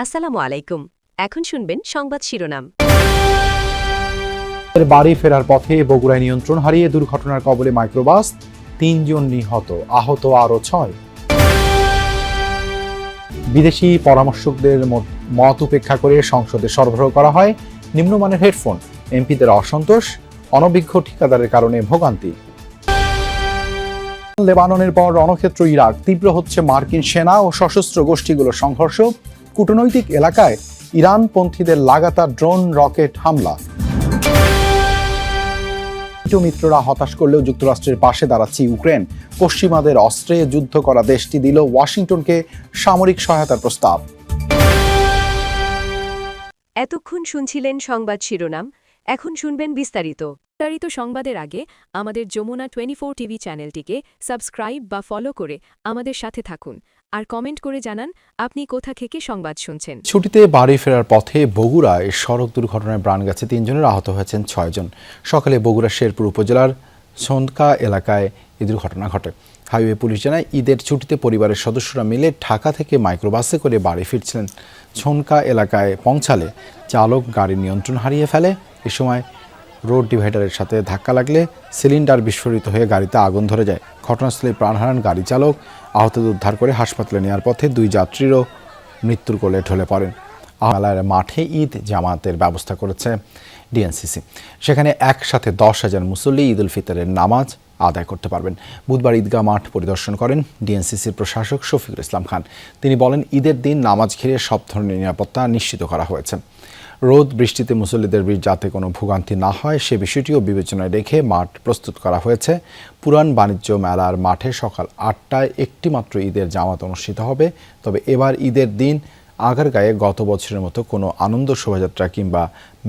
আসসালামু আলাইকুম। এখন শুনবেন সংবাদ শিরোনাম। বাড়ি ফেরার পথে বগুড়ায় নিয়ন্ত্রণ হারিয়ে দুর্ঘটনার কবলে মাইক্রোবাস, ৩ জন নিহত, আহত আরও ৬। বিদেশি পরামর্শকদের মত উপেক্ষা করে সংসদে সরবরাহ করা হয় নিম্নমানের হেডফোন, এমপিদের অসন্তোষ, অনভিজ্ঞ ঠিকাদারের কারণে ভোগান্তি। লেবাননের পর রণক্ষেত্র ইরাক, তীব্র হচ্ছে মার্কিন সেনা ও সশস্ত্র গোষ্ঠীগুলোর সংঘর্ষ, কূটনৈতিক এলাকায় ইরানপন্থীদের লাগাতার ড্রোন রকেট হামলা। মিত্ররা হতাশ করলেও যুক্তরাষ্ট্রের পাশে দাঁড়াচ্ছে ইউক্রেন, পশ্চিমাদের অস্ত্রে যুদ্ধ করা দেশটি দিল ওয়াশিংটনকে সামরিক সহায়তার প্রস্তাব। এতক্ষণ শুনছিলেন সংবাদ শিরোনাম, এখন শুনবেন বিস্তারিত সংবাদের আগে আমাদের যমুনা 24 টিভি চ্যানেলটিকে সাবস্ক্রাইব বা ফলো করে আমাদের সাথে থাকুন আর কমেন্ট করে জানান আপনি কোথা থেকে সংবাদ শুনছেন। ছুটিতে বাড়ি ফেরার পথে বগুড়ায় সড়ক দুর্ঘটনায় প্রাণ গেছে ৩ জনের, আহত হয়েছেন ৬ জন। সকালে বগুড়া শেরপুর উপজেলার ছন্দকা এলাকায় এই দুর্ঘটনা ঘটে। হাইওয়ে পুলিশ জানায়, ঈদের ছুটিতে পরিবারের সদস্যরা মিলে ঢাকা থেকে মাইক্রোবাসে করে বাড়ি ফিরছিলেন। ছন্দকা এলাকায় পৌঁছালে চালক গাড়ির নিয়ন্ত্রণ হারিয়ে ফেলে। এ সময় রোড ডিভাইডারের সাথে ধাক্কা লাগলে সিলিন্ডার বিস্ফোরিত হয়ে গাড়িতে আগুন ধরে যায়। ঘটনাস্থলে প্রাণ হারান গাড়ি চালক। আহতদের উদ্ধার করে হাসপাতালে নেওয়ার পথে 2 যাত্রীরও মৃত্যুর কোলে ঢলে পড়েন। মেলার মাঠে ঈদ জামাতের ব্যবস্থা করেছে ডিএনসিসি। সেখানে একসাথে 10,000 মুসল্লি ঈদ উল ফিতরের নামাজ আদায় করতে পারবেন। বুধবার ঈদগাহ মাঠ পরিদর্শন করেন ডিএনসিসির প্রশাসক শফিকুল ইসলাম খান। তিনি বলেন, ঈদের দিন নামাজ ঘিরে সব ধরনের নিরাপত্তা নিশ্চিত করা হয়েছে। রোদ বৃষ্টিতে মুসল্লিদের যাতে কোনো ভোগান্তি না হয় সে বিষয়টিও বিবেচনায় রেখে মাঠ প্রস্তুত করা হয়েছে। পুরান বাণিজ্য মেলার মাঠে সকাল 8টায় একটি মাত্র ঈদের জামাত অনুষ্ঠিত হবে। তবে এবার ঈদের দিন আগারগাঁয়ে গত বছরের মতো কোনো আনন্দ শোভাযাত্রা কিংবা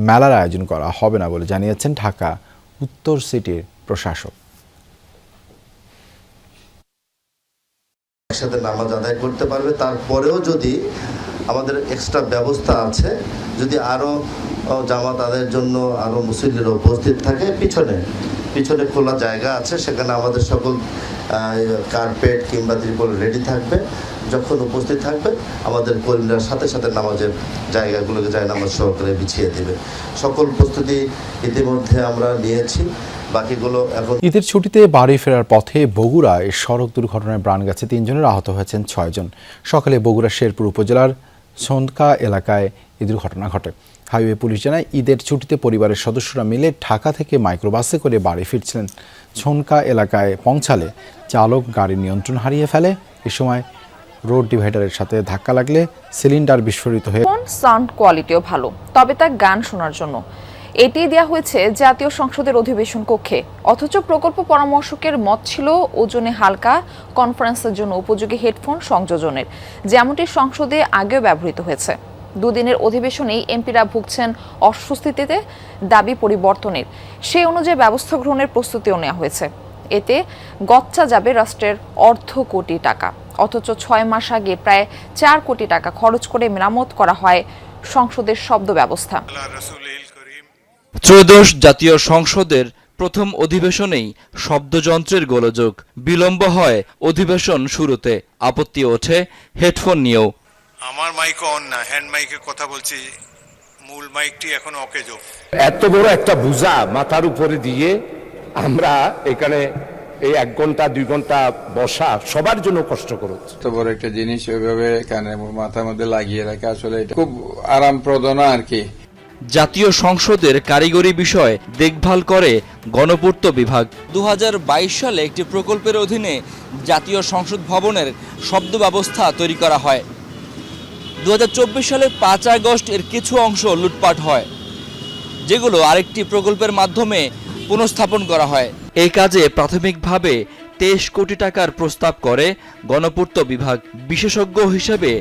মেলার আয়োজন করা হবে না বলে জানিয়েছেন ঢাকা উত্তর সিটির প্রশাসক। একসাথে নামাজ আদায় করতে পারবে। তারপরেও যদি আমাদের এক্সট্রা ব্যবস্থা আছে, যদি আরও জামাত আদায়ের জন্য আরও মুসল্লিরা উপস্থিত থাকে, পিছনে খোলা জায়গা আছে, সেখানে আমাদের সকল কার্পেট কিংবা ত্রিপল রেডি থাকবে। যখন উপস্থিত থাকবে আমাদের কর্মীরা সাথে সাথে নামাজের জায়গাগুলোকে নামাজ সহকারে বিছিয়ে দেবে। সকল প্রস্তুতি ইতিমধ্যে আমরা নিয়েছি, বাকিগুলো এখন। ঈদের ছুটিতে বাড়ি ফেরার পথে বগুড়ায় সড়ক দুর্ঘটনায় প্রাণ গেছে 3 জনের, আহত হয়েছেন 6 জন। সকালে বগুড়া শেরপুর উপজেলার ছন্দকা এলাকায় এই দুর্ঘটনা ঘটে। হাইওয়ে পুলিশ জানায়, ঈদের ছুটিতে পরিবারের সদস্যরা মিলে ঢাকা থেকে মাইক্রোবাসে করে বাড়ি ফিরছিলেন। ছন্দকা এলাকায় পৌঁছালে চালক গাড়ির নিয়ন্ত্রণ হারিয়ে ফেলে। এ সময় রোড ডিভাইডারের সাথে ধাক্কা লাগলে সিলিন্ডার বিস্ফোরিত হয়ে। সাউন্ড কোয়ালিটিও ভালো, তবে তা গান শোনার জন্য। এটি দেওয়া হয়েছে জাতীয় সংসদের অধিবেশন কক্ষে। অথচ প্রকল্প পরামর্শকের মত ছিল ওজনে হালকা, কনফারেন্সের জন্য উপযোগী হেডফোন সংযোজনের, যেমনটি সংসদে আগেও ব্যবহৃত হয়েছে। 2 দিনের অধিবেশনেই এমপিরা ভুগছেন অস্বস্তিতে, দাবি পরিবর্তনের। সেই অনুযায়ী ব্যবস্থা গ্রহণের প্রস্তুতিও নেওয়া হয়েছে। এতে গচ্চা যাবে রাষ্ট্রের অর্ধ কোটি টাকা। অথচ 6 মাস আগে প্রায় 4 কোটি টাকা খরচ করে মেরামত করা হয় সংসদের শব্দ ব্যবস্থা। ত্রয়োদশ জাতীয় সংসদের প্রথম অধিবেশনেই শব্দযন্ত্রের গোলযোগ, বিলম্ব হয় অধিবেশন শুরুতে। আপত্তি ওঠে হেডফোন নিয়েও। আমার মাইক অন না, হ্যান্ড মাইকে কথা বলছি, মূল মাইকটি এখন অকেজো। এত বড় একটা বোঝা মাথার উপরে দিয়ে আমরা এখানে এই 1 ঘন্টা 2 ঘন্টা বসা সবার জন্য কষ্টকর হচ্ছে। এত বড় একটা জিনিস ওইভাবে কানে মাথার মধ্যে লাগিয়ে রাখা আসলে এটা খুব আরামপ্রদ না আর কি। জাতীয় সংসদের কারিগরি বিষয় দেখভাল করে গণপূর্ত বিভাগ। 2022 সালে একটি প্রকল্পের অধীনে জাতীয় সংসদ ভবনের শব্দ ব্যবস্থা তৈরি করা হয়। 2024 সালে 5 আগস্ট এর কিছু অংশ লুটপাট হয়, যেগুলো আরেকটি প্রকল্পের মাধ্যমে পুনঃস্থাপন করা হয়। এই কাজে প্রাথমিকভাবে 23 কোটি টাকার প্রস্তাব করে গণপূর্ত বিভাগ। বিশেষজ্ঞ হিসেবে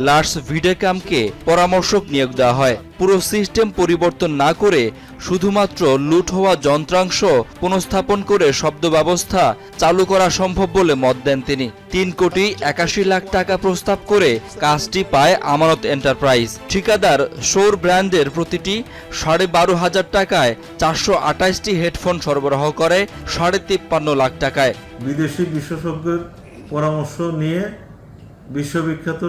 লার্স ভিডেকামকে পরামর্শক নিয়োগ দেওয়া হয়। পুরো সিস্টেম পরিবর্তন না করে শুধুমাত্র লুট হওয়া যন্ত্রাংশ পুনঃস্থাপন করে শব্দ ব্যবস্থা চালু করা সম্ভব বলে মত দেন তিনি। 3 কোটি 81 লাখ টাকা প্রস্তাব করে কাজটি পায় আমানত এন্টারপ্রাইজ। ঠিকাদার সৌর ব্র্যান্ডের প্রতিটি 12,500 টাকায় 428টি হেডফোন সরবরাহ করে 53.5 লাখ টাকায়। বিদেশি বিশেষজ্ঞের পরামর্শ নিয়ে বিশ্ববিখ্যাত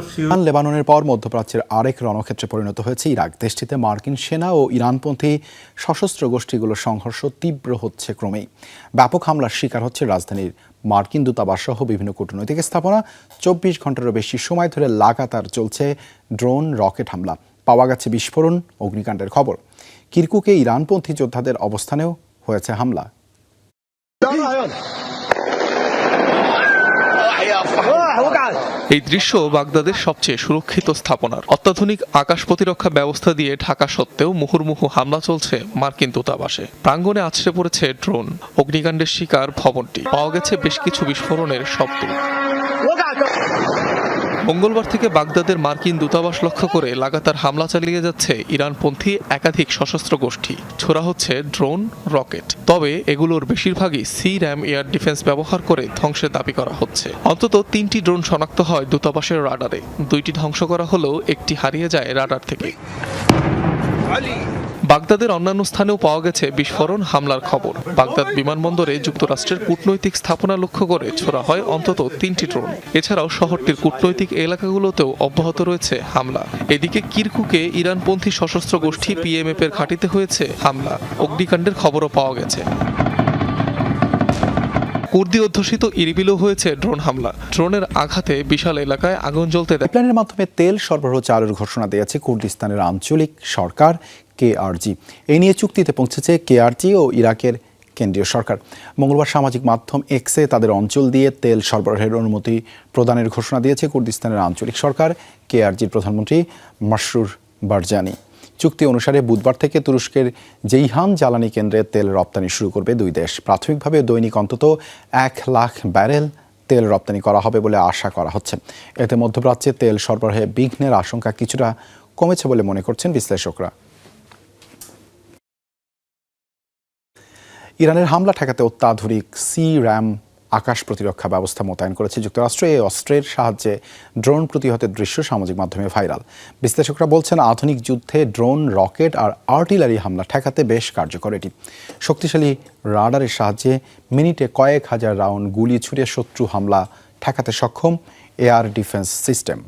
লেবাননের পর মধ্যপ্রাচ্যের আরেক রণক্ষেত্রে পরিণত হয়েছে ইরাক। দেশটিতে মার্কিন সেনা ও ইরানপন্থী সশস্ত্র গোষ্ঠীগুলোর সংঘর্ষ তীব্র হচ্ছে ক্রমেই। ব্যাপক হামলার শিকার হচ্ছে রাজধানীর মার্কিন দূতাবাস সহ বিভিন্ন কূটনৈতিক স্থাপনা। 24 ঘন্টারও বেশি সময় ধরে লাগাতার চলছে ড্রোন রকেট হামলা। পাওয়া গেছে বিস্ফোরণ, অগ্নিকাণ্ডের খবর। কিরকুকে ইরানপন্থী যোদ্ধাদের অবস্থানেও হয়েছে হামলা। এই দৃশ্য বাগদাদের সবচেয়ে সুরক্ষিত স্থাপনার। অত্যাধুনিক আকাশ প্রতিরক্ষা ব্যবস্থা দিয়ে ঢাকা সত্ত্বেও মুহুর্মুহু হামলা চলছে মার্কিন দূতাবাসে। প্রাঙ্গণে আছড়ে পড়েছে ড্রোন, অগ্নিকাণ্ডের শিকার ভবনটি। পাওয়া গেছে বেশ কিছু বিস্ফোরণের শব্দ। মঙ্গলবার থেকে বাগদাদের মার্কিন দূতাবাস লক্ষ্য করে লাগাতার হামলা চালিয়ে যাচ্ছে ইরানপন্থী একাধিক সশস্ত্র গোষ্ঠী। ছোড়া হচ্ছে ড্রোন, রকেট। তবে এগুলোর বেশিরভাগই সি-র্যাম এয়ার ডিফেন্স ব্যবহার করে ধ্বংসের দাবি করা হচ্ছে। অন্তত 3টি ড্রোন শনাক্ত হয় দূতাবাসের রাডারে। 2টি ধ্বংস করা হলেও একটি হারিয়ে যায় রাডার থেকে। বাগদাদের অন্যান্য স্থানেও পাওয়া গেছে বিস্ফোরণ, হামলার খবর। বাগদাদ বিমানবন্দরে যুক্তরাষ্ট্রের কূটনৈতিক স্থাপনা লক্ষ্য করে ছোড়া হয় অন্তত 3টি ড্রোন। এছাড়াও শহরটির কূটনৈতিক এলাকাগুলোতেও অব্যাহত রয়েছে হামলা। এদিকে কিরকুকে ইরানপন্থী সশস্ত্র গোষ্ঠী PMF এর ঘাঁটিতে হয়েছে হামলা। অগ্নিকাণ্ডের খবরও পাওয়া গেছে। কুর্দি অধ্যুষিত ইরবিলও হয়েছে ড্রোন হামলা। ড্রোনের আঘাতে বিশাল এলাকায় আগুন জ্বলতে দেয়। পাইপলাইনের মাধ্যমে তেল সরবরাহ চালুর ঘোষণা দিয়েছে কুর্দিস্তানের আঞ্চলিক সরকার KRG। এই নিয়ে চুক্তিতে পৌঁছেছে KRG ও ইরাকের কেন্দ্রীয় সরকার। মঙ্গলবার সামাজিক মাধ্যম এক্সে তাদের অঞ্চল দিয়ে তেল সরবরাহের অনুমতি প্রদানের ঘোষণা দিয়েছে কুর্দিস্তানের আঞ্চলিক সরকার। KRGর প্রধানমন্ত্রী মাসরুর বারজানি। চুক্তি অনুসারে বুধবার থেকে তুরস্কের জেইহান জ্বালানি কেন্দ্রে তেল রপ্তানি শুরু করবে দুই দেশ। প্রাথমিকভাবে দৈনিক অন্তত 1 লাখ ব্যারেল তেল রপ্তানি করা হবে বলে আশা করা হচ্ছে। এতে মধ্যপ্রাচ্যে তেল সরবরাহে বিঘ্নের আশঙ্কা কিছুটা কমেছে বলে মনে করছেন বিশ্লেষকরা। ইরানের হামলা ঠেকাতে অত্যাধুনিক সি-র্যাম আকাশ প্রতিরক্ষা ব্যবস্থা মোতায়েন করেছে যুক্তরাষ্ট্র। এই অস্ত্রের সাহায্যে ড্রোন প্রতিহতের দৃশ্য সামাজিক মাধ্যমে ভাইরাল। বিশ্লেষকরা বলছেন, আধুনিক যুদ্ধে ড্রোন, রকেট আর আর্টিলারি হামলা ঠেকাতে বেশ কার্যকর এটি। শক্তিশালী রাডারের সাহায্যে মিনিটে কয়েক হাজার রাউন্ড গুলি ছুড়ে শত্রু হামলা ঠেকাতে সক্ষম এয়ার ডিফেন্স সিস্টেম।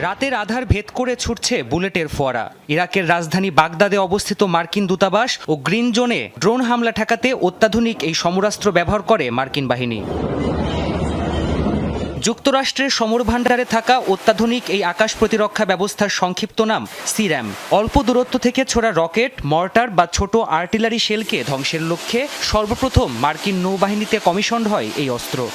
রাতের আধার ভেদ করে ছুটছে বুলেটের ফোয়ারা। ইরাকের রাজধানী বাগদাদে অবস্থিত মার্কিন দূতাবাস ও গ্রিন জোনে ড্রোন হামলা ঠেকাতে অত্যাধুনিক এই সমরাস্ত্র ব্যবহার করে মার্কিন বাহিনী। যুক্তরাষ্ট্রের সমর ভাণ্ডারে থাকা অত্যাধুনিক এই আকাশ প্রতিরক্ষা ব্যবস্থার সংক্ষিপ্ত নাম সি-র্যাম। অল্প দূরত্ব থেকে ছোড়া রকেট, মর্টার বা ছোট আর্টিলারি শেলকে ধ্বংসের লক্ষ্যে সর্বপ্রথম মার্কিন নৌবাহিনীতে কমিশনড হয় এই অস্ত্র।